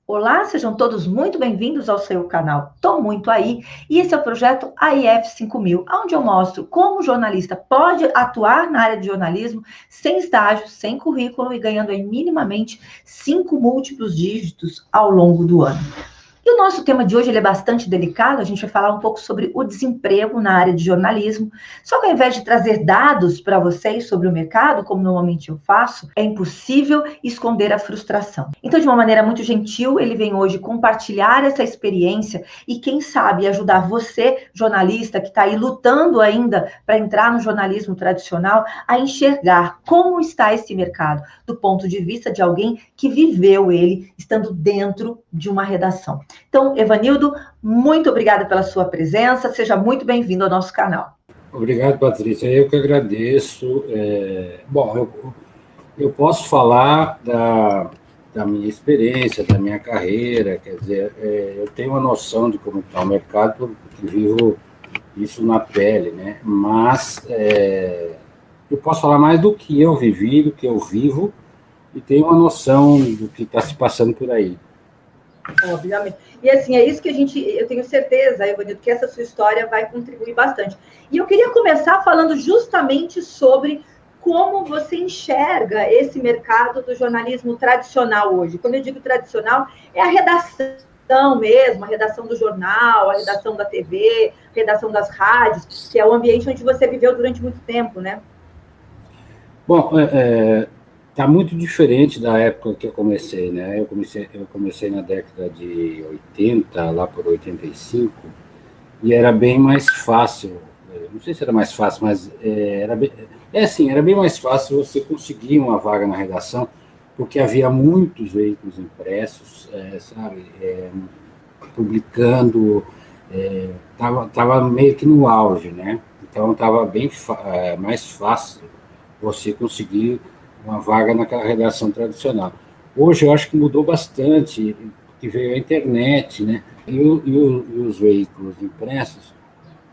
Olá, sejam todos muito bem-vindos ao seu canal Tô Muito Aí, e esse é o projeto AIF 5000, onde eu mostro como o jornalista pode atuar na área de jornalismo sem estágio, sem currículo e ganhando aí minimamente 5 múltiplos dígitos ao longo do ano. E o nosso tema de hoje ele é bastante delicado, a gente vai falar um pouco sobre o desemprego na área de jornalismo, só que ao invés de trazer dados para vocês sobre o mercado, como normalmente eu faço, é impossível esconder a frustração. Então, de uma maneira muito gentil, ele vem hoje compartilhar essa experiência e, quem sabe, ajudar você, jornalista, que está aí lutando ainda para entrar no jornalismo tradicional, a enxergar como está esse mercado, do ponto de vista de alguém que viveu ele, estando dentro de uma redação. Então, Evanildo, muito obrigada pela sua presença, seja muito bem-vindo ao nosso canal. Obrigado, Patrícia. Eu que agradeço. Eu posso falar da minha experiência, da minha carreira, quer dizer, eu tenho uma noção de como está o mercado, porque vivo isso na pele, né? Mas eu posso falar mais do que eu vivi, do que eu vivo, e tenho uma noção do que está se passando por aí. Obviamente. E assim, é isso que eu tenho certeza, Evanildo, que essa sua história vai contribuir bastante. E eu queria começar falando justamente sobre como você enxerga esse mercado do jornalismo tradicional hoje. Quando eu digo tradicional, é a redação mesmo, a redação do jornal, a redação da TV, a redação das rádios, que é o ambiente onde você viveu durante muito tempo, né? Bom, está muito diferente da época que eu comecei, né? Eu comecei na década de 80, lá por 85, e era bem mais fácil. Não sei se era mais fácil, mas era bem mais fácil você conseguir uma vaga na redação, porque havia muitos veículos impressos, sabe, publicando, tava meio que no auge, né? Então estava bem mais fácil você conseguir uma vaga naquela redação tradicional. Hoje eu acho que mudou bastante, que veio a internet, né? E os veículos impressos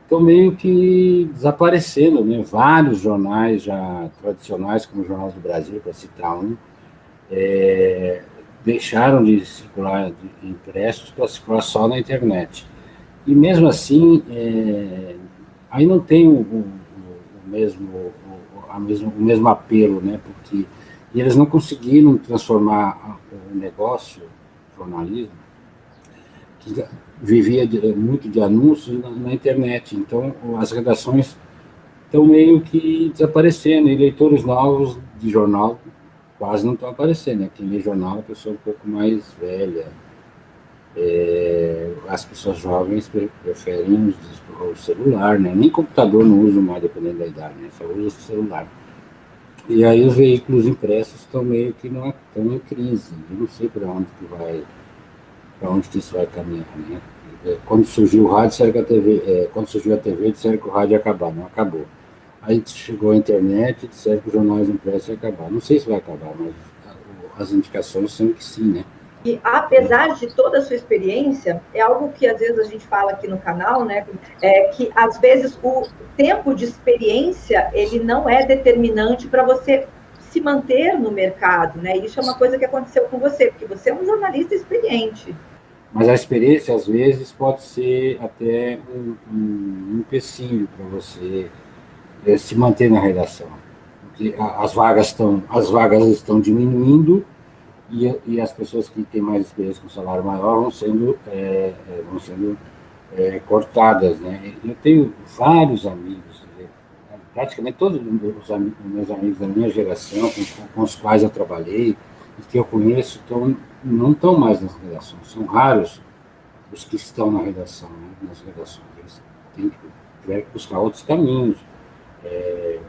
estão meio que desaparecendo, né? Vários jornais já tradicionais, como o Jornal do Brasil, para citar um, deixaram de circular impressos para circular só na internet. E mesmo assim, aí não tem o mesmo apelo, né? Porque eles não conseguiram transformar o negócio, o jornalismo, que vivia muito de anúncios na internet. Então, as redações estão meio que desaparecendo, e leitores novos de jornal quase não estão aparecendo, né? Quem lê jornal é uma pessoa um pouco mais velha. As pessoas jovens preferem o celular, né? Nem computador não usam mais, dependendo da idade, né? Só usa o celular. E aí os veículos impressos estão meio que estão em crise. Eu não sei para onde que isso vai caminhar, né? Quando surgiu o rádio, disseram que quando surgiu a TV, disseram que o rádio ia acabar, não acabou. Aí chegou a internet e disseram que os jornais impressos iam acabar. Não sei se vai acabar, mas as indicações são que sim, né? E apesar de toda a sua experiência, é algo que às vezes a gente fala aqui no canal, né? Que às vezes o tempo de experiência ele não é determinante para você se manter no mercado, né? Isso é uma coisa que aconteceu com você, porque você é um jornalista experiente. Mas a experiência, às vezes, pode ser até um empecilho para você se manter na redação. Porque as vagas estão diminuindo e as pessoas que têm mais experiência com salário maior vão sendo cortadas, né? Eu tenho vários amigos, praticamente todos os meus amigos da minha geração, com os quais eu trabalhei, e que eu conheço, não estão mais nas redações. São raros os que estão na redação, né? Nas redações. Eles tiveram que buscar outros caminhos,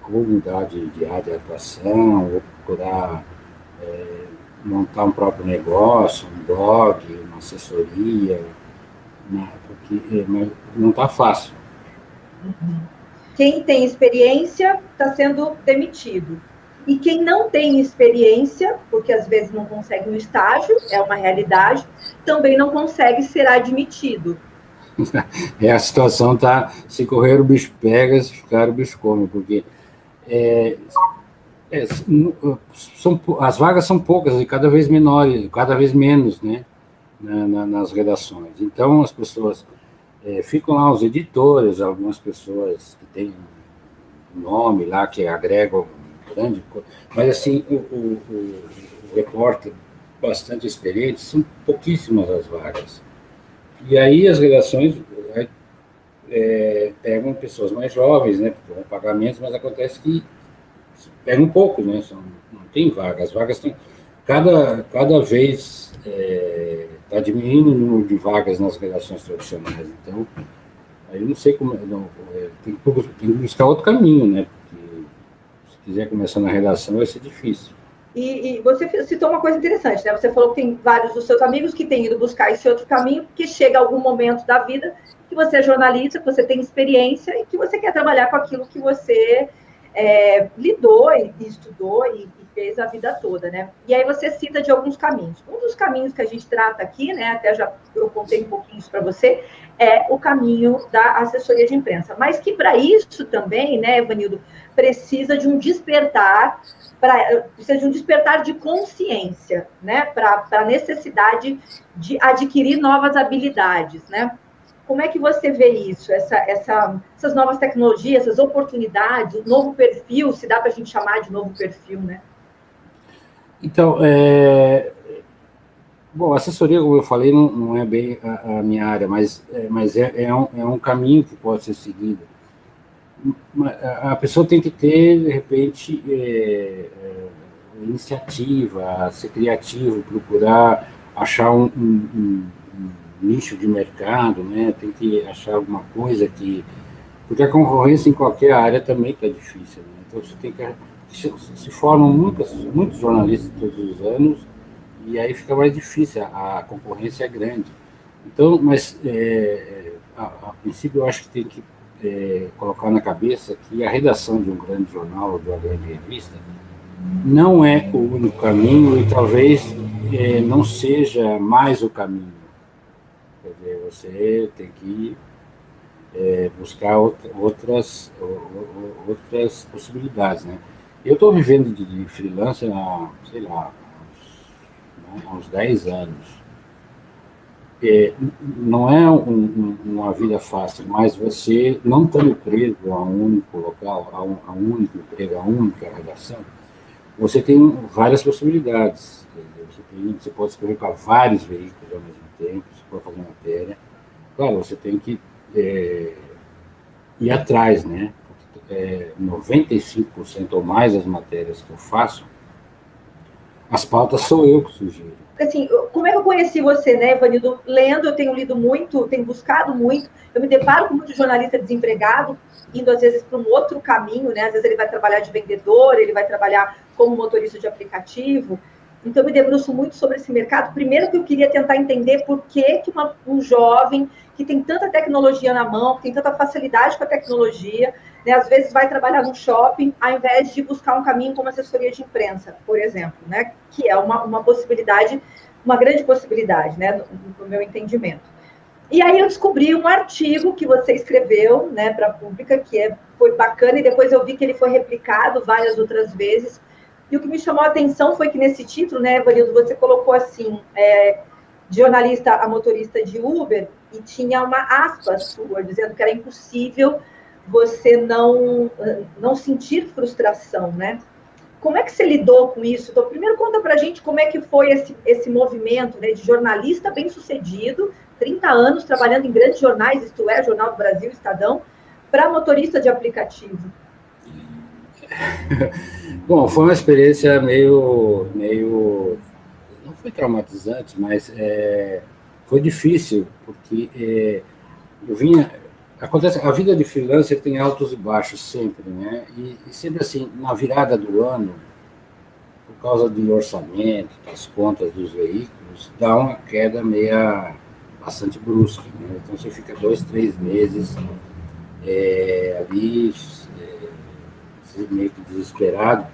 ou mudar de área de atuação, ou procurar montar um próprio negócio, um blog, uma assessoria, né? Porque não está fácil. Quem tem experiência está sendo demitido. E quem não tem experiência, porque às vezes não consegue um estágio, é uma realidade, também não consegue ser admitido. A situação está, se correr o bicho pega, se ficar o bicho come, porque as vagas são poucas e cada vez menores, cada vez menos, né? nas redações. Então, as pessoas ficam lá, os editores, algumas pessoas que têm um nome lá, que agregam grande coisa, mas, assim, o repórter bastante experiente, são pouquíssimas as vagas. E aí as redações pegam pessoas mais jovens, né, porque vão pagar menos, mas acontece que pegam um pouco, né, não tem vagas. As vagas estão... Cada vez está diminuindo o número de vagas nas redações tradicionais. Então, aí eu não sei como... tem que buscar outro caminho, né, porque se quiser começar na redação vai ser difícil. E você citou uma coisa interessante, né? Você falou que tem vários dos seus amigos que têm ido buscar esse outro caminho, porque chega algum momento da vida que você é jornalista, que você tem experiência e que você quer trabalhar com aquilo que você lidou e estudou e fez a vida toda, né? E aí você cita de alguns caminhos. Um dos caminhos que a gente trata aqui, né? Até já eu contei um pouquinho isso para você, é o caminho da assessoria de imprensa. Mas que para isso também, né, Evanildo, precisa de um despertar de consciência, né, para a necessidade de adquirir novas habilidades, né? Como é que você vê isso, essas novas tecnologias, essas oportunidades, o novo perfil, se dá para a gente chamar de novo perfil, né? Então, bom, assessoria, como eu falei, não é bem a minha área, mas é um caminho que pode ser seguido. A pessoa tem que ter, de repente, iniciativa, ser criativo, procurar achar um nicho de mercado, né? Tem que achar alguma coisa que... Porque a concorrência em qualquer área também está difícil, né? Então, você tem que... Se formam muitos jornalistas todos os anos, e aí fica mais difícil, a concorrência é grande. Então, mas, a princípio, eu acho que tem que colocar na cabeça que a redação de um grande jornal ou de uma grande revista não é o único caminho e talvez não seja mais o caminho. Quer dizer, você tem que buscar outras possibilidades, né? Eu estou vivendo de freelancer há, sei lá, há uns 10 anos. Não é uma vida fácil, mas você não estando preso a um único local, a um único emprego, a uma única redação, você tem várias possibilidades. Você pode escrever para vários veículos ao mesmo tempo, você pode fazer matéria. Claro, você tem que ir atrás, né? 95% ou mais das matérias que eu faço, as pautas sou eu que sugiro. Assim, como é que eu conheci você, né, Evanildo? Lendo, eu tenho lido muito, tenho buscado muito, eu me deparo com muito jornalista desempregado, indo às vezes para um outro caminho, né? Às vezes ele vai trabalhar de vendedor, ele vai trabalhar como motorista de aplicativo. Então, eu me debruço muito sobre esse mercado. Primeiro que eu queria tentar entender por que um jovem que tem tanta tecnologia na mão, que tem tanta facilidade com a tecnologia, né, às vezes vai trabalhar no shopping, ao invés de buscar um caminho como assessoria de imprensa, por exemplo, né, que é uma possibilidade, uma grande possibilidade, né, no meu entendimento. E aí eu descobri um artigo que você escreveu, né, para a Pública, que foi bacana, e depois eu vi que ele foi replicado várias outras vezes. E o que me chamou a atenção foi que nesse título, né, Evanildo, você colocou assim, de jornalista a motorista de Uber, e tinha uma aspa sua, dizendo que era impossível você não sentir frustração, né? Como é que você lidou com isso? Então, primeiro conta pra gente como é que foi esse movimento, né, de jornalista bem-sucedido, 30 anos trabalhando em grandes jornais, isto é, Jornal do Brasil, Estadão, para motorista de aplicativo. Bom, foi uma experiência meio não foi traumatizante, mas foi difícil, porque eu vinha... Acontece, a vida de freelancer tem altos e baixos sempre, né? E sempre assim, na virada do ano, por causa do orçamento, das contas dos veículos, dá uma queda bastante brusca, né? Então você fica 2, 3 meses ali, meio que desesperado.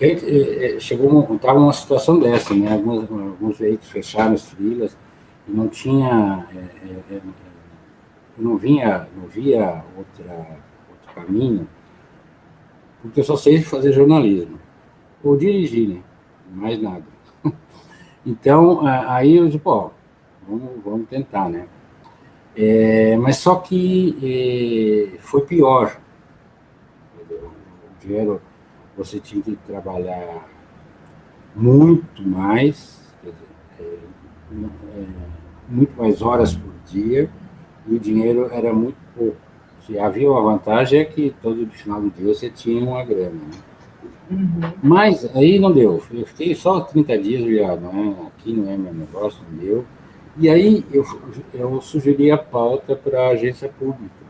E aí estava numa situação dessa, né? Alguns veículos fecharam as filas e não tinha... eu não via outro caminho, porque eu só sei fazer jornalismo. Ou dirigir, né? Mais nada. Então, aí eu disse, pô, vamos tentar, né? Mas só que foi pior. O dinheiro, você tinha que trabalhar muito mais, quer dizer, é, muito mais horas por dia, e o dinheiro era muito pouco. Se havia uma vantagem é que todo final do dia você tinha uma grana, né? Uhum. Mas aí não deu. Eu fiquei só 30 dias, aqui não é meu negócio, não deu. E aí eu sugeri a pauta para a agência pública.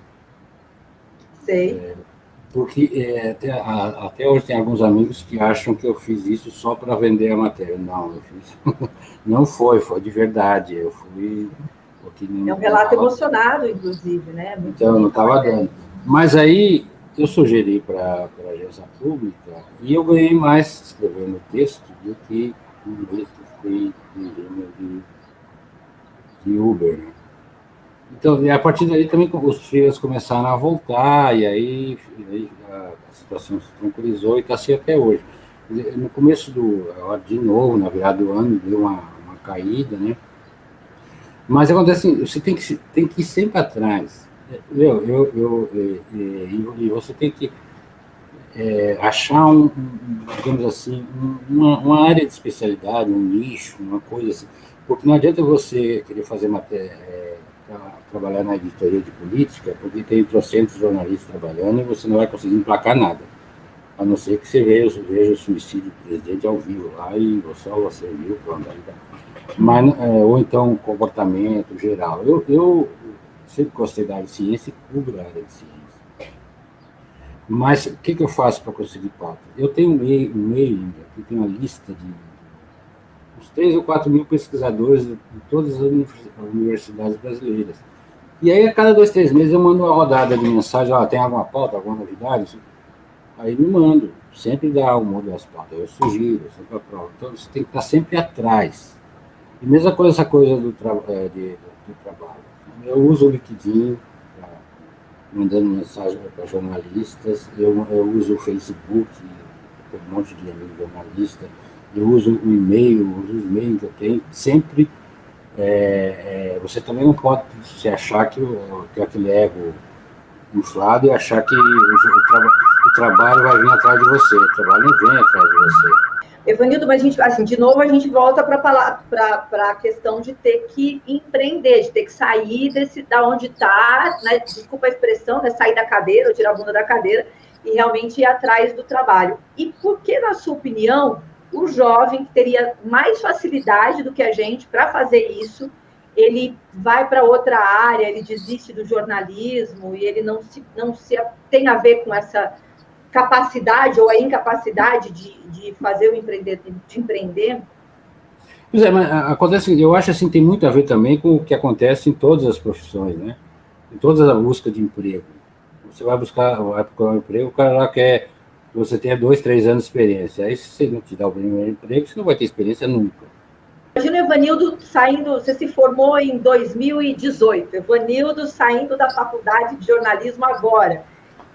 Sei. Porque até hoje tem alguns amigos que acham que eu fiz isso só para vender a matéria. Não, eu fiz. Não foi de verdade. Eu fui. Porque É um não relato tava, emocionado, inclusive, né? Muito então, não bonita a estava matéria. dando. Mas aí eu sugeri para a agência pública e eu ganhei mais escrevendo texto do que um mês que fui dirigindo de Uber, né? Então, e a partir daí também os freelas começaram a voltar, e aí a situação se tranquilizou e está assim até hoje. No começo agora de novo, na virada do ano, deu uma caída, né? Mas acontece assim, você tem que ir sempre atrás. E você tem que achar digamos assim, uma área de especialidade, um nicho, uma coisa assim. Porque não adianta você querer fazer matéria, trabalhar na editoria de política, porque tem trocentos jornalistas trabalhando e você não vai conseguir emplacar nada. A não ser que você veja o suicídio do presidente ao vivo lá e só você viu, pronto, aí tá. Mas, ou então comportamento geral. Eu sempre gostei da área de ciência e cubro a área de ciência. Mas o que eu faço para conseguir pauta? Eu tenho um mailing, que tem uma lista de uns 3 ou 4 mil pesquisadores de todas as universidades brasileiras. E aí, a cada 2, 3 meses, eu mando uma rodada de mensagem, tem alguma pauta, alguma novidade? Aí me mando, sempre dá um mudo das pautas, eu sugiro, eu sempre aprovo. Então, você tem que estar sempre atrás. E mesma coisa, essa coisa do trabalho. Eu uso o LinkedIn, mandando mensagem para jornalistas, eu uso o Facebook, tem um monte de amigos jornalistas, eu uso o e-mail, uso os e-mails que eu tenho, sempre. Você também não pode se achar que tem aquele ego inflado e achar que o trabalho vai vir atrás de você. O trabalho não vem atrás de você. Evanildo, mas a gente, assim, de novo a gente volta para a questão de ter que empreender, de ter que sair da onde está, né, desculpa a expressão, né, sair da cadeira, ou tirar a bunda da cadeira, e realmente ir atrás do trabalho. E por que, na sua opinião, o jovem que teria mais facilidade do que a gente para fazer isso, ele vai para outra área, ele desiste do jornalismo e ele não se tem a ver com essa capacidade ou a incapacidade de fazer o empreender, de empreender? Pois é, mas acontece, eu acho assim, tem muito a ver também com o que acontece em todas as profissões, né? Em todas as buscas de emprego. Você vai procurar um emprego, o cara lá quer que você tenha 2, 3 anos de experiência. Aí, se você não te dá o primeiro emprego, você não vai ter experiência nunca. Imagina o Evanildo saindo, você se formou em 2018, Evanildo saindo da faculdade de jornalismo agora,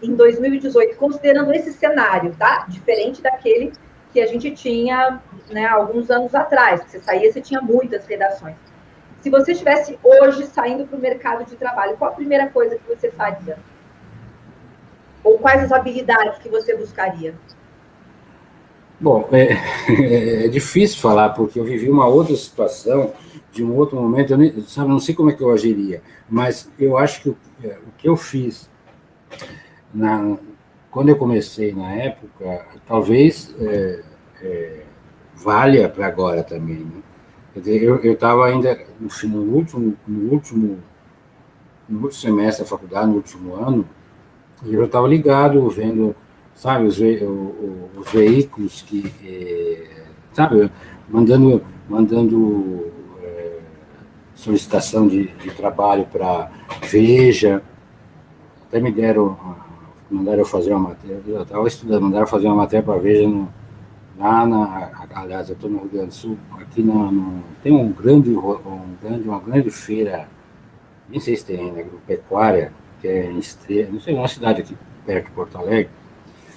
em 2018, considerando esse cenário, tá? Diferente daquele que a gente tinha, né, alguns anos atrás, que você saía, você tinha muitas redações. Se você estivesse hoje saindo para o mercado de trabalho, qual a primeira coisa que você faria? Ou quais as habilidades que você buscaria? Bom, é difícil falar, porque eu vivi uma outra situação, de um outro momento, eu não sei como é que eu agiria, mas eu acho que o que eu fiz quando eu comecei na época, talvez valha para agora também, né? Quer dizer, eu estava ainda no último semestre da faculdade, no último ano, e eu estava ligado, vendo, sabe, os veículos que, sabe, mandando solicitação de trabalho para Veja, até mandaram eu fazer uma matéria, eu estava estudando, mandaram eu fazer uma matéria para Veja, aliás, eu estou no Rio Grande do Sul, aqui tem uma grande feira, nem sei se tem ainda, agropecuária, que é em Estrela, não sei, uma cidade aqui perto de Porto Alegre,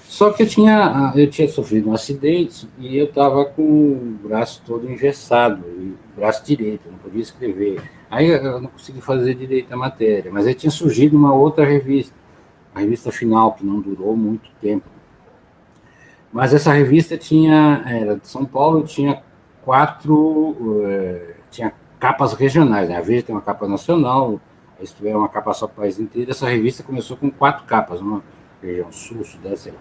Só que eu tinha sofrido um acidente e eu estava com o braço todo engessado, o braço direito, não podia escrever. Aí eu não consegui fazer direito a matéria, mas aí tinha surgido uma outra revista, a revista Final, que não durou muito tempo. Mas essa revista era de São Paulo, tinha tinha capas regionais, né? A Veja tem uma capa nacional, a Isto É uma capa só para o país inteiro. Essa revista começou com 4 capas, uma região sul, sudeste, sei lá.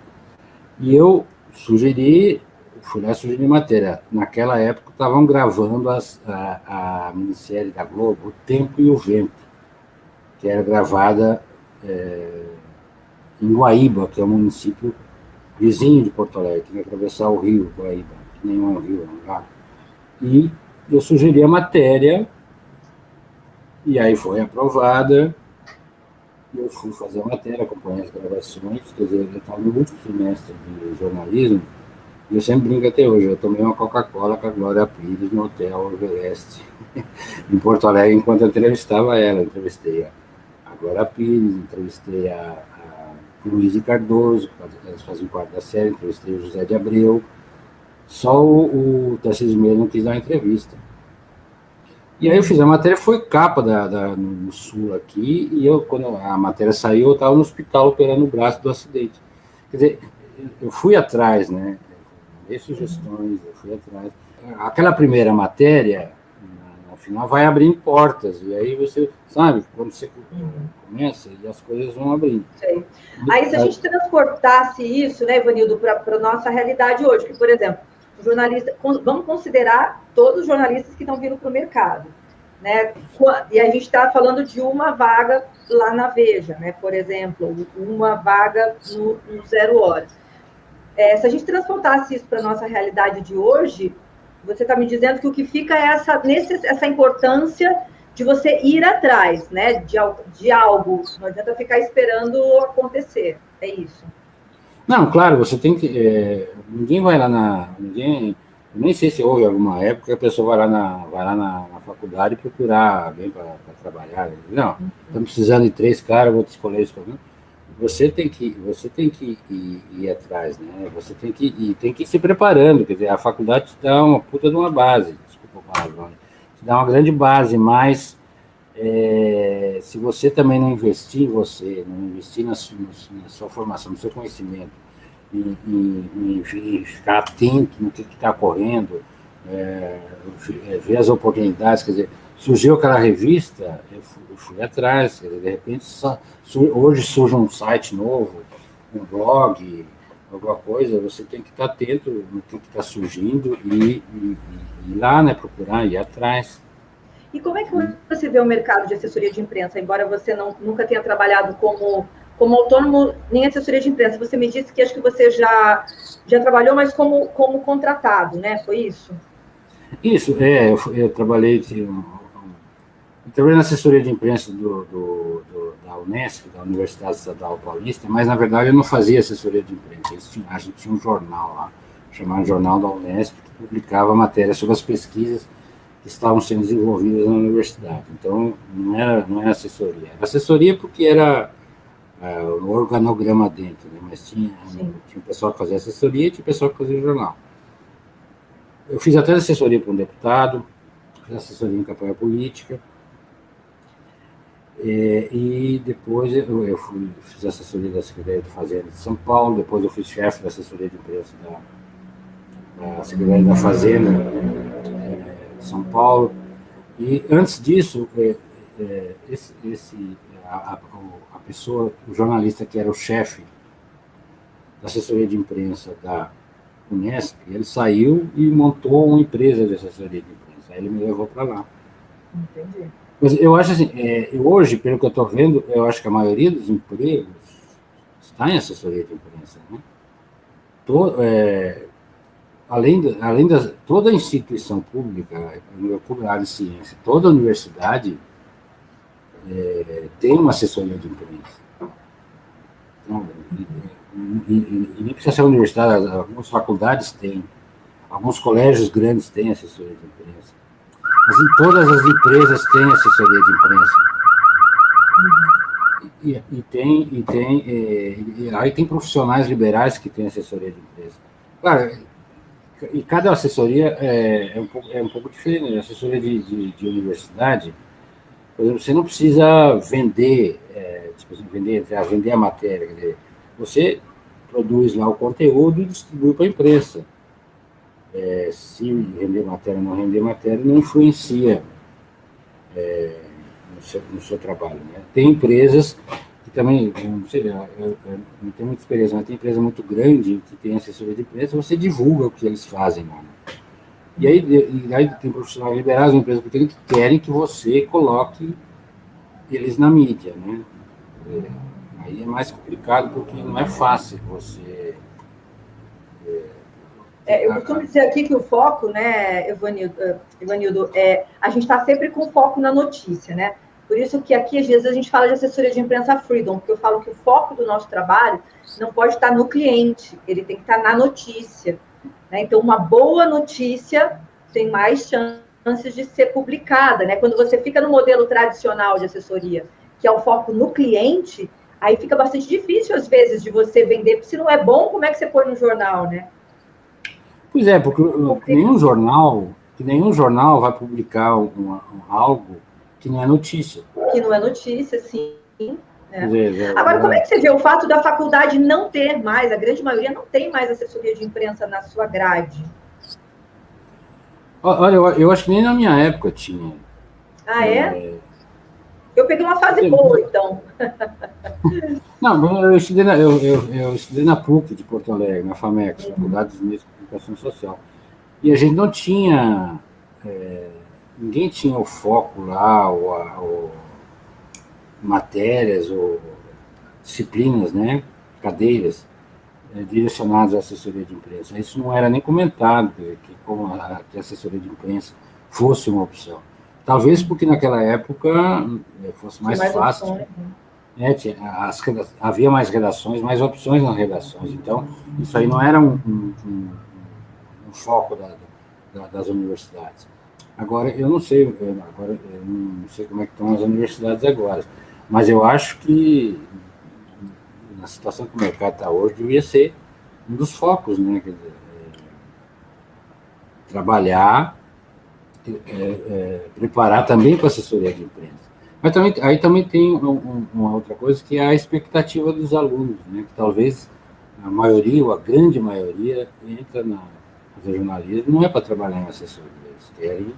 E eu fui lá sugerir matéria. Naquela época estavam gravando a minissérie da Globo, O Tempo e o Vento, que era gravada em Guaíba, que é um município vizinho de Porto Alegre, tem que atravessar o rio Guaíba, que nem é um rio, é um lago. E eu sugeri a matéria, e aí foi aprovada, e eu fui fazer a matéria, acompanhar as gravações, quer dizer, eu estava no último semestre de jornalismo, e eu sempre brinco até hoje, eu tomei uma Coca-Cola com a Glória Pires no Hotel Everest, em Porto Alegre, enquanto eu entrevistava ela. Eu entrevistei a Glória Pires, entrevistei a Luiz de Cardoso, que elas faziam parte da série, entrevistei o José de Abreu, só o Tarcísio Meira não quis dar uma entrevista. E aí eu fiz a matéria, foi capa no Sul aqui, e quando a matéria saiu, eu estava no hospital operando o braço do acidente. Quer dizer, eu fui atrás, né? Dei sugestões, eu fui atrás. Aquela primeira matéria, no final, vai abrindo portas, e aí você, sabe, quando você começa, e as coisas vão abrindo. Sei. Aí, se a gente transportasse isso, né, Ivanildo, para a nossa realidade hoje, que, por exemplo, jornalista, vamos considerar todos os jornalistas que estão vindo para o mercado, né? E a gente está falando de uma vaga lá na Veja, né? Por exemplo, uma vaga no 0 Hora. Se a gente transportasse isso para a nossa realidade de hoje, você está me dizendo que o que fica é essa importância de você ir atrás, né? De algo. Não adianta ficar esperando acontecer. É isso. Não, claro, você tem que. Ninguém vai lá eu nem sei se houve alguma época que a pessoa vai lá na faculdade procurar alguém para trabalhar. Não, estamos precisando de 3 caras, vou te escolher isso. Você tem que ir atrás, né? Você tem que ir se preparando. Quer dizer, a faculdade te dá uma puta de uma base, desculpa o palavrão, te dá uma grande base, mas se você também não investir em você, não investir na sua formação, no seu conhecimento, e ficar atento no que está ocorrendo, ver as oportunidades, quer dizer, surgiu aquela revista, eu fui atrás, quer dizer, de repente hoje surge um site novo, um blog, alguma coisa, você tem que estar atento no que está surgindo e ir lá, né, procurar, ir atrás. E como é que você vê o mercado de assessoria de imprensa, embora você nunca tenha trabalhado como autônomo nem assessoria de imprensa? Você me disse que acho que você já trabalhou, mas como contratado, né? Foi isso? Isso, eu trabalhei na assessoria de imprensa da Unesp, da Universidade Estadual Paulista, mas, na verdade, eu não fazia assessoria de imprensa. A gente tinha um jornal lá, chamado Jornal da Unesp, que publicava matérias sobre as pesquisas que estavam sendo desenvolvidas na universidade. Então, não era assessoria. Era assessoria porque era o organograma dentro, né? Mas tinha um pessoal que fazia assessoria e tinha pessoal que fazia jornal. Eu fiz até assessoria para um deputado, fiz assessoria em campanha política, e depois eu fiz assessoria da Secretaria de Fazenda de São Paulo, depois eu fui chefe da assessoria de imprensa da Secretaria da Fazenda de São Paulo, e antes disso, a pessoa, o jornalista que era o chefe da assessoria de imprensa da Unesp, ele saiu e montou uma empresa de assessoria de imprensa, aí ele me levou para lá. Entendi. Mas eu acho assim, hoje, pelo que eu estou vendo, eu acho que a maioria dos empregos está em assessoria de imprensa, né? Além da toda instituição pública, eu cubro a área de ciência, toda universidade tem uma assessoria de imprensa. Então, e nem precisa ser universidade, algumas faculdades têm, alguns colégios grandes têm assessoria de imprensa. Mas em todas as empresas tem assessoria de imprensa. Aí tem profissionais liberais que têm assessoria de empresa. Claro, e cada assessoria é um pouco diferente. A assessoria de universidade, por exemplo, você não precisa vender, tipo assim, vender a matéria. Quer dizer, você produz lá o conteúdo e distribui para a imprensa. Se render matéria ou não render matéria, não influencia no seu trabalho. Né? Tem empresas que também, não sei, eu não tenho muita experiência, mas tem empresa muito grande que tem assessoria de imprensa, você divulga o que eles fazem lá. Né? E aí tem profissionais liberais, empresas pequenas que querem que você coloque eles na mídia, né? Aí é mais complicado porque não é fácil você... Eu costumo dizer aqui que o foco, né, Ivanildo, a gente está sempre com foco na notícia, né? Por isso que aqui, às vezes, a gente fala de assessoria de imprensa freedom, porque eu falo que o foco do nosso trabalho não pode estar no cliente, ele tem que estar na notícia. Né? Então, uma boa notícia tem mais chances de ser publicada, né? Quando você fica no modelo tradicional de assessoria, que é o foco no cliente, aí fica bastante difícil, às vezes, de você vender, porque se não é bom, como é que você põe no jornal, né? Pois é, porque nenhum jornal vai publicar algo que não é notícia. Que não é notícia, sim. Né? Agora, como é que você vê o fato da faculdade não ter mais, a grande maioria não tem mais assessoria de imprensa na sua grade? Olha, eu acho que nem na minha época tinha. Ah, é? Eu peguei uma fase boa, então. Não, eu estudei na PUC de Porto Alegre, na FAMEX, Faculdade de Ciência e Comunicação Social. E a gente não tinha... ninguém tinha o foco lá, ou matérias, ou disciplinas, né? Cadeiras direcionadas à assessoria de imprensa. Isso não era nem comentado, que a assessoria de imprensa fosse uma opção. Talvez porque naquela época fosse mais fácil. Opções, né? Havia mais redações, mais opções nas redações. Então, isso aí não era um foco das universidades. Agora, eu não sei como é que estão as universidades agora, mas eu acho que na situação que o mercado está hoje, devia ser um dos focos, né? Quer dizer, trabalhar, preparar também para assessoria de imprensa. Mas aí também tem uma outra coisa, que é a expectativa dos alunos, né? Que talvez a maioria, ou a grande maioria, entra na jornalismo, não é para trabalhar em assessoria, eles querem...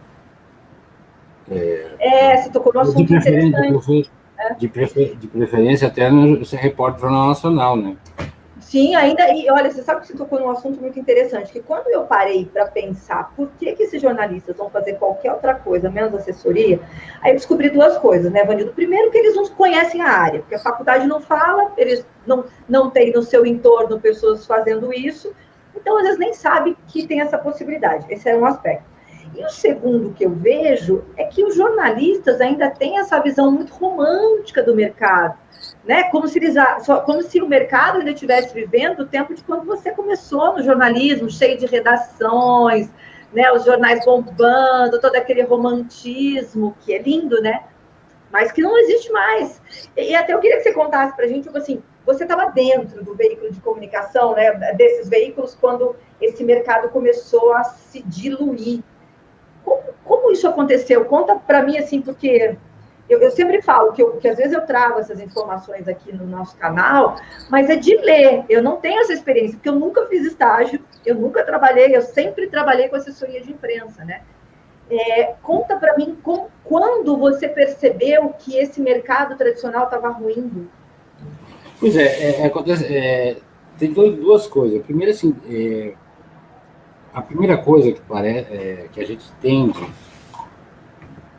você tocou no assunto interessante. De preferência até no repórter do Jornal Nacional, né? Sim, ainda, e olha, você sabe que você tocou num assunto muito interessante, que quando eu parei para pensar por que esses jornalistas vão fazer qualquer outra coisa, menos assessoria, aí eu descobri duas coisas, né, Vanildo? Primeiro, que eles não conhecem a área, porque a faculdade não fala, eles não têm no seu entorno pessoas fazendo isso, então às vezes nem sabem que tem essa possibilidade. Esse é um aspecto. E o segundo que eu vejo é que os jornalistas ainda têm essa visão muito romântica do mercado, né? Como se o mercado ainda estivesse vivendo o tempo de quando você começou no jornalismo, cheio de redações, né? Os jornais bombando, todo aquele romantismo que é lindo, né? Mas que não existe mais. E até eu queria que você contasse para a gente, tipo assim, você estava dentro do veículo de comunicação, né? Desses veículos, quando esse mercado começou a se diluir. Como isso aconteceu? Conta para mim, assim, porque eu sempre falo que às vezes eu trago essas informações aqui no nosso canal, mas é de ler. Eu não tenho essa experiência, porque eu nunca fiz estágio, eu nunca trabalhei, eu sempre trabalhei com assessoria de imprensa, né? Conta para mim quando você percebeu que esse mercado tradicional estava ruindo. Pois acontece, tem duas coisas. Primeiro, assim, a primeira coisa que a gente tende,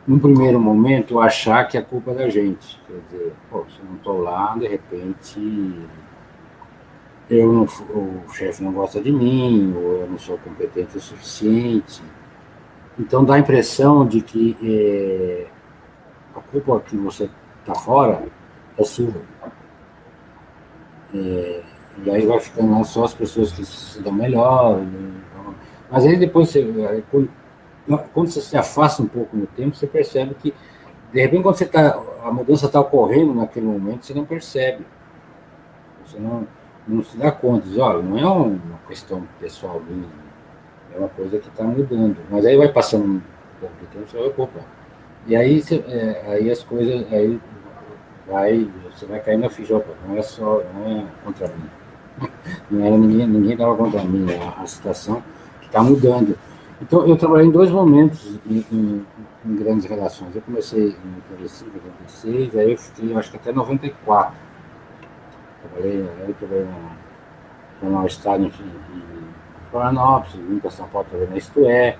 num primeiro momento, achar que a culpa é da gente. Quer dizer, se eu não estou lá, de repente, o chefe não gosta de mim, ou eu não sou competente o suficiente. Então, dá a impressão de que a culpa que você está fora é sua. E aí vai ficando lá só as pessoas que se dão melhor. Mas aí depois, quando você se afasta um pouco no tempo, você percebe que, de repente, quando você está a mudança está ocorrendo naquele momento, você não percebe. Você não se dá conta. Diz, olha, não é uma questão pessoal minha, é uma coisa que está mudando. Mas aí vai passando um pouco de tempo, você vai, opa. E aí, aí as coisas, aí você vai cair na ficha, opa, não é contra mim. Não era ninguém estava contra mim, a situação que está mudando. Então, eu trabalhei em 2 momentos em grandes relações. Eu comecei em 85, 86, aí eu fiquei, acho que até 94. Trabalhei no Jornal Estado em Florianópolis, vim para São Paulo trabalhei na Isto É,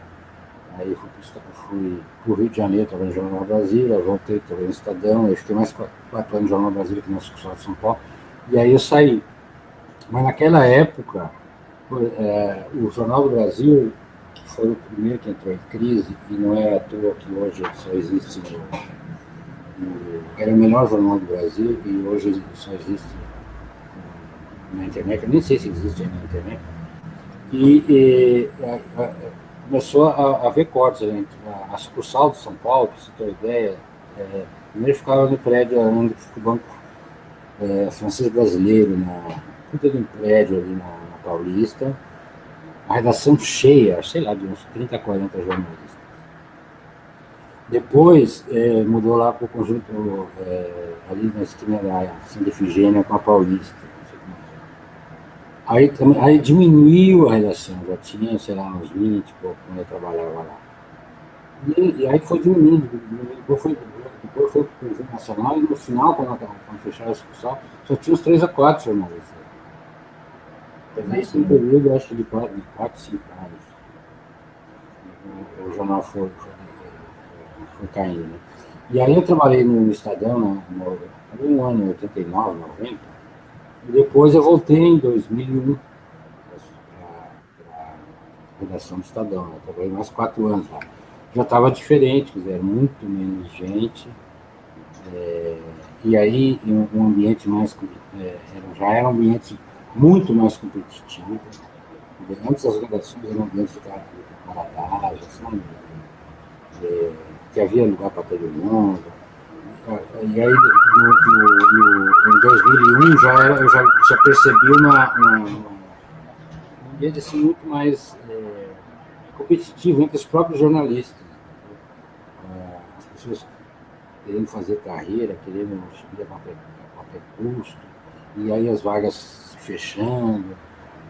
aí fui para o Rio de Janeiro, trabalhei no Jornal Brasília, voltei, trabalhei no Estadão, aí fiquei mais 4 anos no Jornal Brasília, que na sucursal de São Paulo, e aí eu saí. Mas naquela época, o Jornal do Brasil, que foi o primeiro que entrou em crise, e não é à toa que hoje só existe era o melhor jornal do Brasil, e hoje só existe na internet, eu nem sei se existe na internet, começou a haver cortes. A sucursal de São Paulo, para você ter uma ideia, primeiro ficava no prédio onde fica o Banco Francês Brasileiro, puta de um prédio ali na Paulista, a redação cheia, sei lá, de uns 30, 40 jornalistas. Depois mudou lá para o conjunto, ali na esquina da Santa Efigênia com a Paulista. Aí diminuiu a redação, já tinha, sei lá, uns 20 e pouco, quando eu trabalhava lá. E aí foi diminuindo, depois foi para o Conjunto Nacional, e no final, quando fecharam a discussão, só tinha uns 3 a 4 jornalistas. Isso em um período, acho, de 4, 5 anos. O jornal foi caindo. Né? E aí eu trabalhei no Estadão, um ano, em 89, 90, e depois eu voltei em 2001 para a redação do Estadão. Eu trabalhei mais 4 anos lá. Já estava diferente, quer dizer, muito menos gente, e aí um ambiente mais, já era um ambiente muito mais competitivo. Antes as redações eram ambientes de camaradagem, sabe? Que havia lugar para todo mundo. E aí, em 2001, eu já percebi um ambiente assim, muito mais competitivo entre os próprios jornalistas. As pessoas querendo fazer carreira, querendo subir a qualquer custo, e aí as vagas se fechando.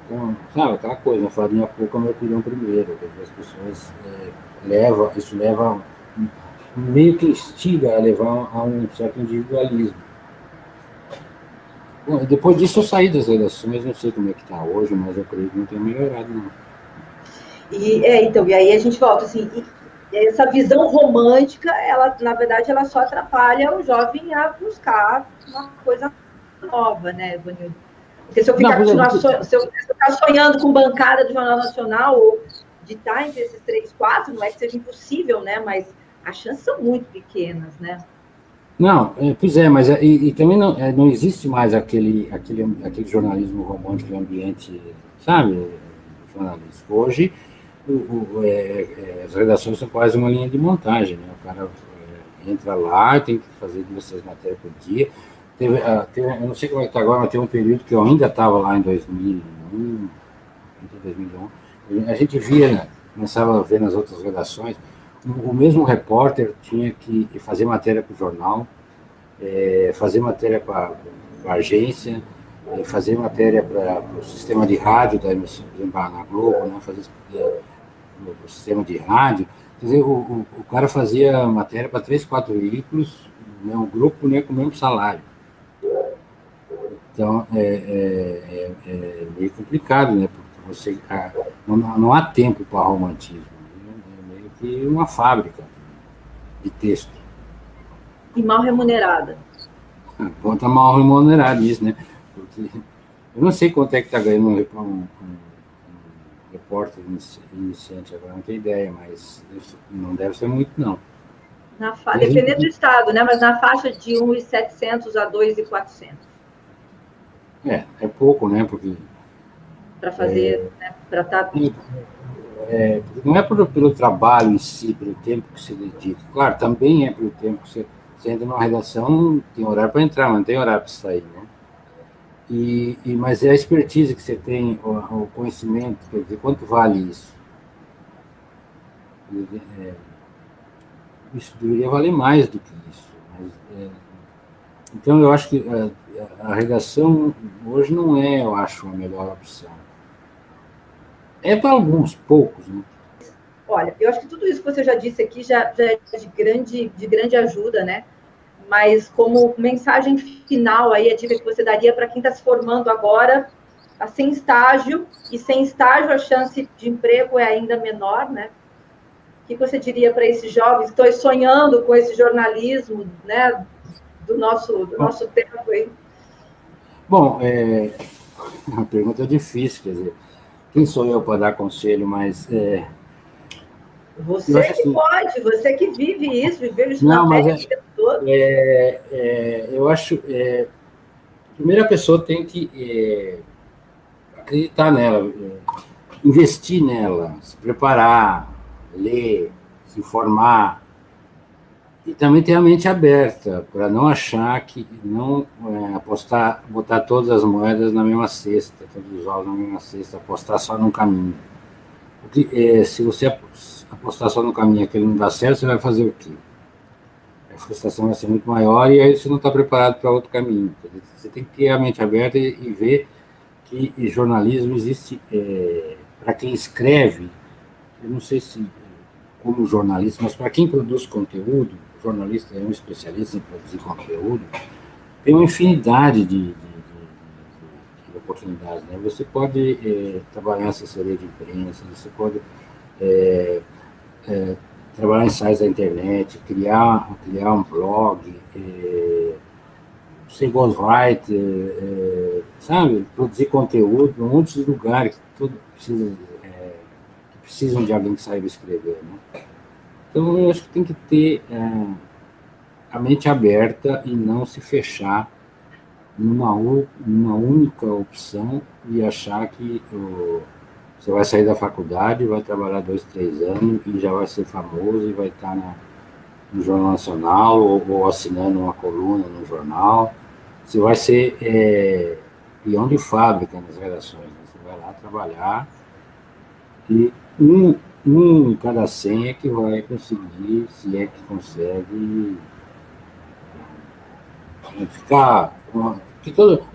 Então, sabe, aquela coisa, farinha pouco é meu pilhão primeiro. As pessoas isso leva, meio que instiga a levar a um certo individualismo. Bom, depois disso eu saí das redações, não sei como é que está hoje, mas eu creio que não tem melhorado, não. Então, e aí a gente volta, assim, essa visão romântica, ela, na verdade, ela só atrapalha o jovem a buscar uma coisa nova, né, Ivanildo? Porque se eu ficar sonhando com bancada do Jornal Nacional, ou de estar entre esses 3, 4, não é que seja impossível, né? Mas as chances são muito pequenas, né? Não, pois é, mas e também não existe mais aquele jornalismo romântico, ambiente, sabe, jornalístico. Hoje, as redações são quase uma linha de montagem, né? O cara entra lá, tem que fazer 2, 3 matérias por dia. Eu não sei como é que está agora, mas teve um período que eu ainda estava lá em 2001, a gente via, começava a ver nas outras redações, o mesmo repórter tinha que fazer matéria para o jornal, fazer matéria para a agência, fazer matéria para o sistema de rádio da emissão na Globo, né, fazer o sistema de rádio. Quer dizer, o cara fazia matéria para 3, 4 veículos, né, um grupo, né, com o mesmo salário. Então, é meio complicado, né? Porque não há tempo para romantismo. É meio que uma fábrica de texto. E mal remunerada. Bom, tá mal remunerado isso, né? Porque eu não sei quanto é que está ganhando um repórter iniciante agora, não tenho ideia, mas não deve ser muito, não. Dependendo do estado, né? Mas na faixa de 1.700 a 2.400. É pouco, né? Porque para fazer, né, para estar... não é pelo trabalho em si, pelo tempo que se dedica. Claro, também é pelo tempo que você Você entra numa redação, tem horário para entrar, mas não tem horário para sair, né? Mas é a expertise que você tem, o conhecimento, quer dizer, quanto vale isso? Isso deveria valer mais do que isso. Então, eu acho que a redação hoje não é, eu acho, a melhor opção. É para alguns, poucos, né? Olha, eu acho que tudo isso que você já disse aqui já é de grande ajuda, né? Mas como mensagem final aí, a dica que você daria para quem está se formando agora, tá sem estágio, e sem estágio a chance de emprego é ainda menor, né? O que você diria para esses jovens que estão sonhando com esse jornalismo, né, do nosso tempo aí? Bom, uma pergunta difícil, quer dizer, quem sou eu para dar conselho, mas... Você que assim, pode, você que vive isso, viveu isso na pele o tempo todo. Eu acho... primeiro, a pessoa tem que acreditar nela, investir nela, se preparar, ler, se informar, e também ter a mente aberta, para não achar que não botar todas as moedas na mesma cesta, todos os ovos na mesma cesta, apostar só num caminho. Porque, se você apostar só no caminho que ele não dá certo, você vai fazer o quê? A frustração vai ser muito maior e aí você não está preparado para outro caminho. Você tem que ter a mente aberta e ver que jornalismo existe para quem escreve, eu não sei se como jornalista, mas para quem produz conteúdo, o jornalista é um especialista em produzir conteúdo, tem uma infinidade de oportunidades, né? Você pode trabalhar em assessoria de imprensa, você pode trabalhar em sites da internet, criar um blog, ser ghostwriter, sabe? Produzir conteúdo em muitos lugares que precisam de alguém que saiba escrever, né? Então, eu acho que tem que ter a mente aberta e não se fechar numa única opção e achar que você vai sair da faculdade, vai trabalhar 2, 3 anos e já vai ser famoso e vai estar no Jornal Nacional ou assinando uma coluna no jornal. Você vai ser peão de fábrica nas redações, né? Você vai lá trabalhar e um em cada 100 é que vai conseguir, se é que consegue, ficar...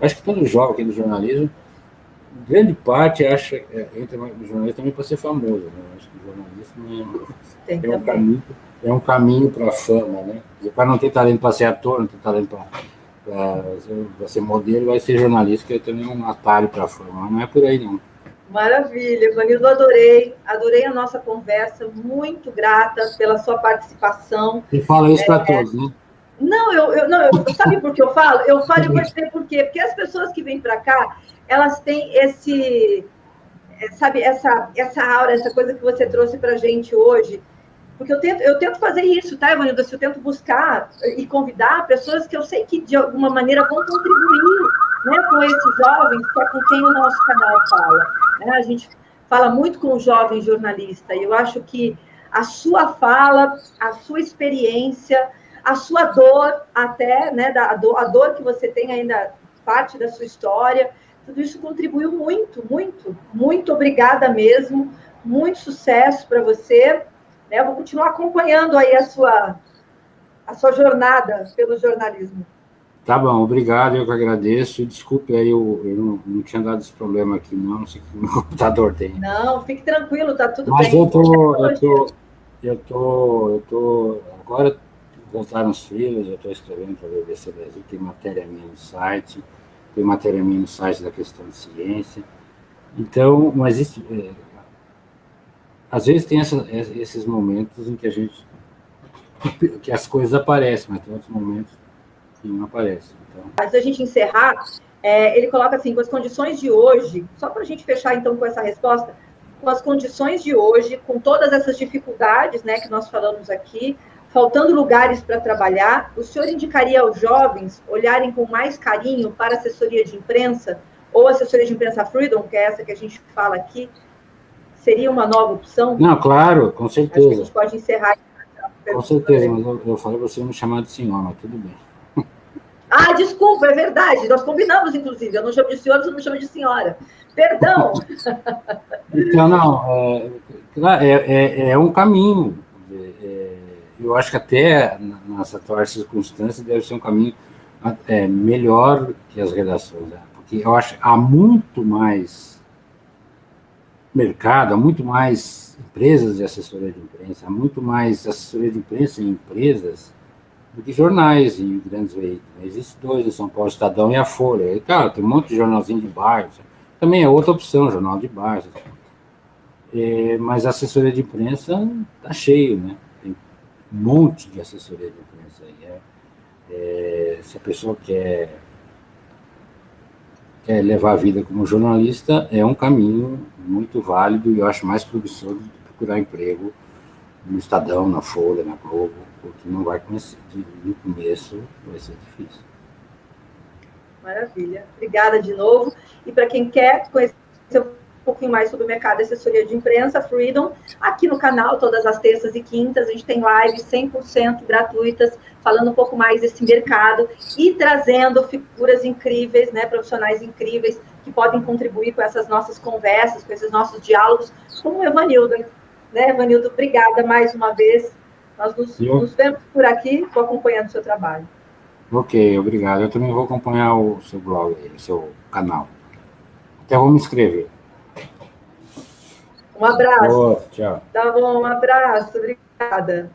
acho que todo jovem aqui no jornalismo, grande parte entra no jornalismo também para ser famoso, né? Acho que o jornalismo é um caminho para a fama, né? O cara não tem talento para ser ator, não tem talento para ser modelo, vai ser jornalista, que é também um atalho para a fama, mas não é por aí, não. Maravilha, Ivanildo, adorei a nossa conversa, muito grata pela sua participação. E fala isso para todos, né? Não, sabe por que eu falo? Eu falo e vou dizer por quê. Porque as pessoas que vêm para cá, elas têm sabe, essa aura, essa coisa que você trouxe para a gente hoje. Porque eu tento fazer isso, tá, Ivanildo? Eu tento buscar e convidar pessoas que eu sei que, de alguma maneira, vão contribuir, né, com esses jovens, que é com quem o nosso canal fala. Né? A gente fala muito com o jovem jornalista, e eu acho que a sua fala, a sua experiência, a sua dor até, né, a dor que você tem ainda, parte da sua história, tudo isso contribuiu muito, muito, muito obrigada mesmo, muito sucesso para você, né? Eu vou continuar acompanhando aí a sua jornada pelo jornalismo. Tá bom, obrigado, eu que agradeço. Desculpe aí, eu não tinha dado esse problema aqui, não sei o que o meu computador tem. Não, fique tranquilo, tá tudo bem. Mas eu tô agora voltaram os filhos, eu estou escrevendo para a BBC Brasil, tem matéria minha no site, tem matéria minha no site da questão de ciência. Então, mas isso, às vezes tem esses momentos em que as coisas aparecem, mas tem outros momentos que não aparecem. Então... Antes da gente encerrar, ele coloca assim, com as condições de hoje, só para a gente fechar então com essa resposta, com as condições de hoje, com todas essas dificuldades, né, que nós falamos aqui, faltando lugares para trabalhar, o senhor indicaria aos jovens olharem com mais carinho para a assessoria de imprensa, ou assessoria de imprensa Freedom, que é essa que a gente fala aqui, seria uma nova opção? Não, claro, com certeza. Acho que a gente pode encerrar Com certeza, mas eu falei para você me chamar de senhor, mas tudo bem. Ah, desculpa, é verdade. Nós combinamos, inclusive. Eu não chamo de senhor, você não chama de senhora. Perdão. Então, não, é um caminho. Eu acho que até nas atuais circunstâncias deve ser um caminho melhor que as redações, né? Porque eu acho que há muito mais mercado, há muito mais empresas de assessoria de imprensa, há muito mais assessoria de imprensa em empresas do que jornais e grandes veículos. Existem dois em São Paulo, o Estadão e a Folha. E, cara, tem um monte de jornalzinho de bairro. Também é outra opção, jornal de bairro. Mas a assessoria de imprensa está cheio, né? Tem um monte de assessoria de imprensa aí. Se a pessoa quer levar a vida como jornalista, é um caminho muito válido e eu acho mais promissor do que procurar emprego no Estadão, na Folha, na Globo, porque não vai começar, no começo vai ser difícil. Maravilha. Obrigada de novo. E para quem quer conhecer um pouquinho mais sobre o mercado de assessoria de imprensa, Freedom, aqui no canal, todas as terças e quintas, a gente tem lives 100% gratuitas, falando um pouco mais desse mercado e trazendo figuras incríveis, né, profissionais incríveis, que podem contribuir com essas nossas conversas, com esses nossos diálogos, como o Evanildo. Né, Evanildo, obrigada mais uma vez. Nós nos vemos por aqui, estou acompanhando o seu trabalho. Ok, obrigado. Eu também vou acompanhar o seu blog, o seu canal. Até vou me inscrever. Um abraço. Boa, tchau. Tá bom, um abraço. Obrigada.